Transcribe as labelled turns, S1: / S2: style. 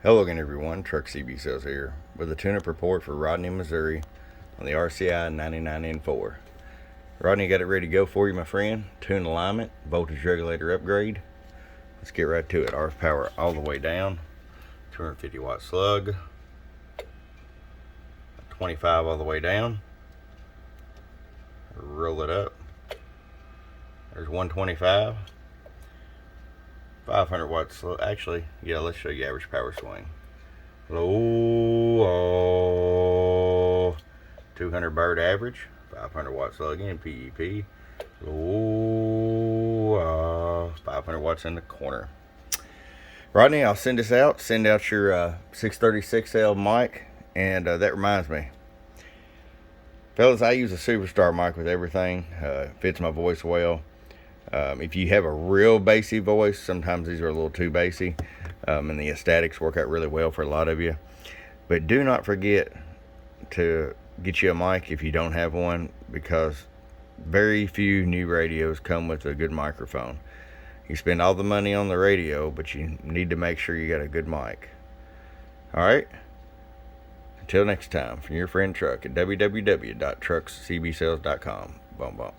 S1: Hello again, everyone. Truck CB Sales here with a tune-up report for Rodney, Missouri on the RCI 99N4. Rodney, got it ready to go for you, my friend. Tune alignment, voltage regulator upgrade. Let's get right to it. RF power all the way down. 250 watt slug. 25 all the way down. Roll it up. There's 125. 500 watts slug. Actually, yeah, let's show you average power swing. Low, 200 bird average, 500 watt slug in PEP. Low, 500 watts in the corner. Rodney, I'll send this out. Send out your 636L mic, and that reminds me, fellas, I use a Superstar mic with everything. Fits my voice well. If you have a real bassy voice, sometimes these are a little too bassy, and the statics work out really well for a lot of you. But do not forget to get you a mic if you don't have one, because very few new radios come with a good microphone. You spend all the money on the radio, but you need to make sure you got a good mic. Alright? Until next time, from your friend Truck at www.truckscbsales.com. Boom, boom.